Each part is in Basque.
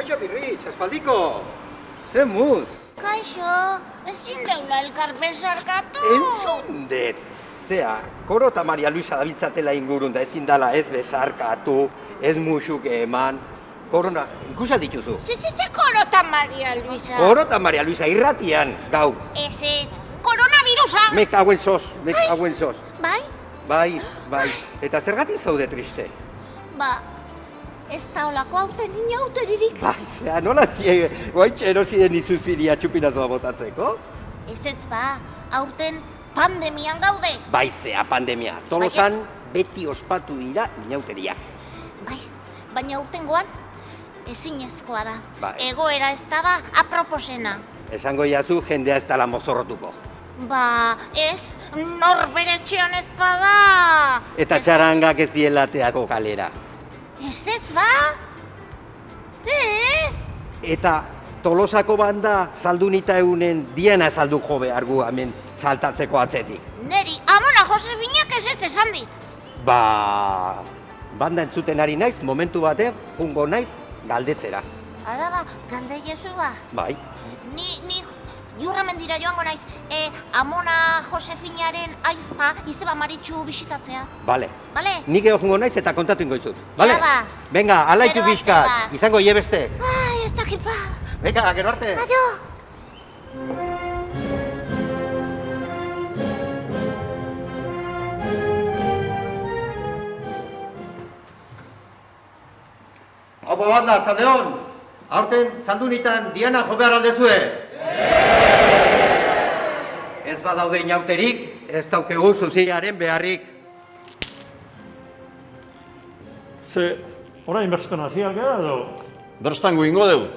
Kaixo, Birritx, aspaldiko. Zer muz? Kaixo, ezin deula elkar besarkatu. Entzun dut. Zea, Koro eta Maria Luisa dabiltzatela ingurun da ezin dala ez besarkatu, ez musuk eman. Korona, ikusa dituzu? Ze Koro eta Maria Luisa. Koro eta Maria Luisa irratian, gaur. Ez, koronavirusa. Me cauen sos. Bai? Bai. Eta zergatik zaude triste? Ba, ez da olako aurten inauteririk. Bai, zea, nola zie, goaitxe erosien izuziria txupinazoa botatzeko? Ez ba, aurten pandemian gaude. Bai, zea, pandemia. Tolosan beti ospatu dira inauteriak. Bai, baina aurtengoan ezinezkoa da. Bai. Egoera ez da aproposena. Esango iazu jendea ez dala mozorrotuko. Ba, ez, norbere etxean ez bada. Eta txarangak ez dielateako kalera. Ez ba? Ez. Eta Tolosako banda zaldunita eunen diena saldu jo behar gu hemen saltatzeko atzetik. Neri, Amona Josefinak ez esan dit. Ba, banda entzuten ari naiz, momentu batean, jungo naiz, galdetzera. Ara ba, galde jesu ba. Bai. Ni Jurramendira joango naiz, Amona Josefinaren aizpa izeba Maritxu bisitatzea. Bale. Bale? Nik eo jungo naiz eta kontatu ingoizut. Bale? Ja ba. Venga, alaitu Gero arte bizkat, ba. izango ie beste. Ai, ez dakit ba. Venga, gero arte. Aio. Opa banda, atzaldeon! Aurten, zaldunitan diana jo behar aldezue? Ez badaude inauterik, ez daukegu zuziaren beharrik. Ze, orain bertan hasiak gara edo? Berstango ingo dugu.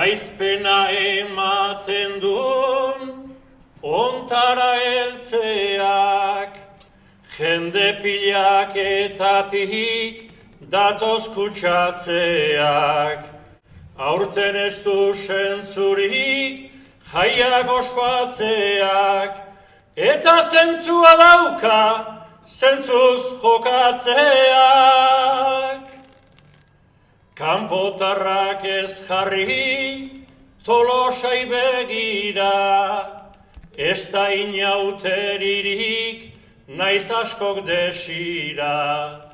Naizpena ematen duen, ontara heltzeak, jende pilaketatik datoz kutsatzeak. Aurten ez du sentzurik jaiak ospatzeak, eta zentzua dauka zentzuz jokatzeak. Kanpotarrak ez jarri, Tolosai begira, ez da inauteririk, naiz askok desira.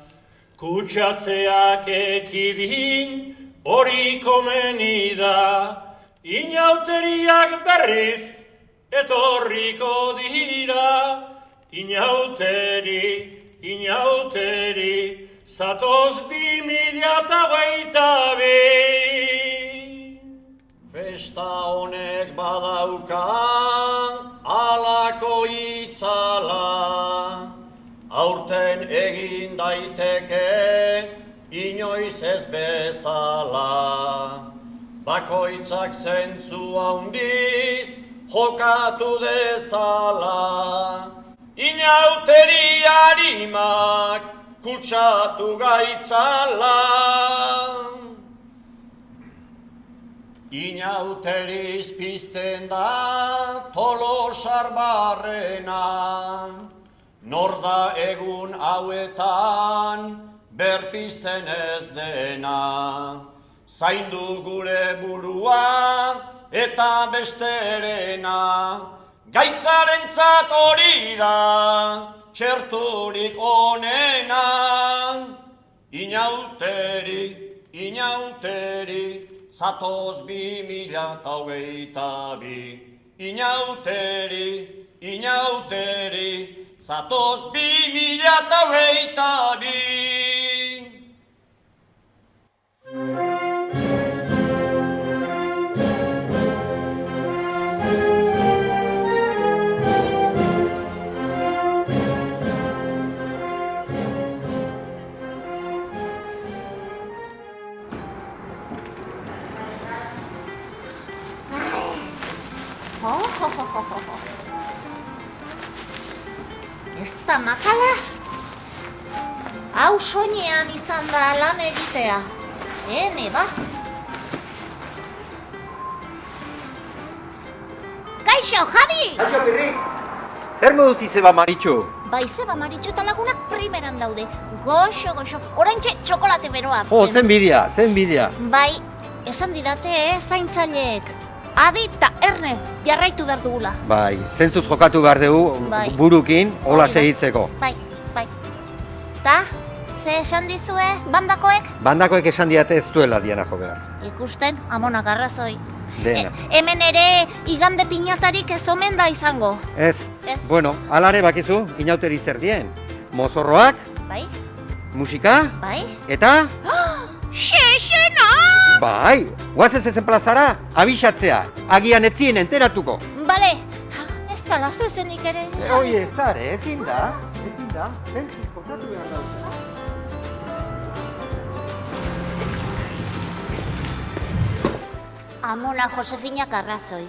Kutsatzeak ekidin, hori komeni da, inauteriak berriz, etorriko dira. Inauteri, zatoz 2022. Festa honek badauka alako itzala, aurten egin daiteke inoiz ez bezala. Bakoitzak zentzu handiz jokatu dezala, inauteri harimak kutsatu gaitzala. Inauteriz pizten da Tolosar barrena, nor da egun hauetan berpizten ez dena. Zaindu gure burua eta besterena, gaitzarentzat hori da txerturik onena. Inauteri, zatoz 2022. Inauteri, zatoz 2022. Ez da makala. Hau soinean izan da lan egitea. Neba. Kaixo, Javi! Kaixo, Pirri! Zer moduz izeba Maritxu? Bai, zeba Maritxu eta lagunak primeran daude. Goxo, oraintxe txokolate beroa. Zen bidea. Bai, esan didate, zaintzaileek. Adi eta Erne, jarraitu behar dugula. Bai, zentzuz jokatu behar dugu Bai. burukin, hola Hori da. segitzeko. Bai. Ta, ze esan dizue, bandakoek? Bandakoek esan diate ez duela Diana jo behar. Ikusten, amonak arrazoi. Dena. Hemen ere, igande piñatarik ez omen da izango. Ez. Bueno, alare bakizu, inauteri zer dien. Mozorroak, Bai, musika, bai. eta... Xexena! Bai, guazen zezen plazara, abixatzea, agian etzien enteratuko. Bale, ez da lazo ezenik ere. Oie, zare, ezin da, zentzuz jokatu behar daude. Amona Josefinak arrazoi.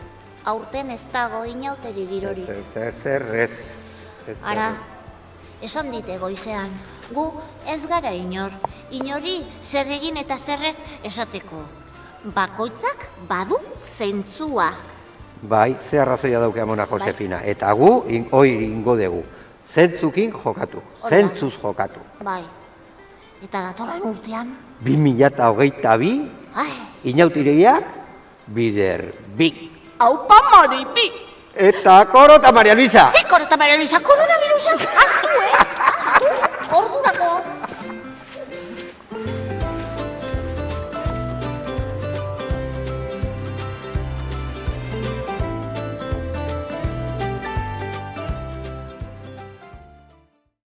Aurten ez dago inauteri girori. Zer, ez. Ara, esan dite goizean, gu ez gara inor. Inori zer egin eta zerrez esateko. Bakoitzak badu zentzua. Bai, ze arrazoia dauke Amona Josefina. Eta gu, hori ingo dugu. Zentzukin jokatu, Hori da. zentzuz jokatu. Bai, eta datorren urtean, 2022, ai, inautireiak, bider, bik. aupa maripi! Eta koro eta Maria Luisa. Zekor eta Maria Luisa, koronavirusak, aztu,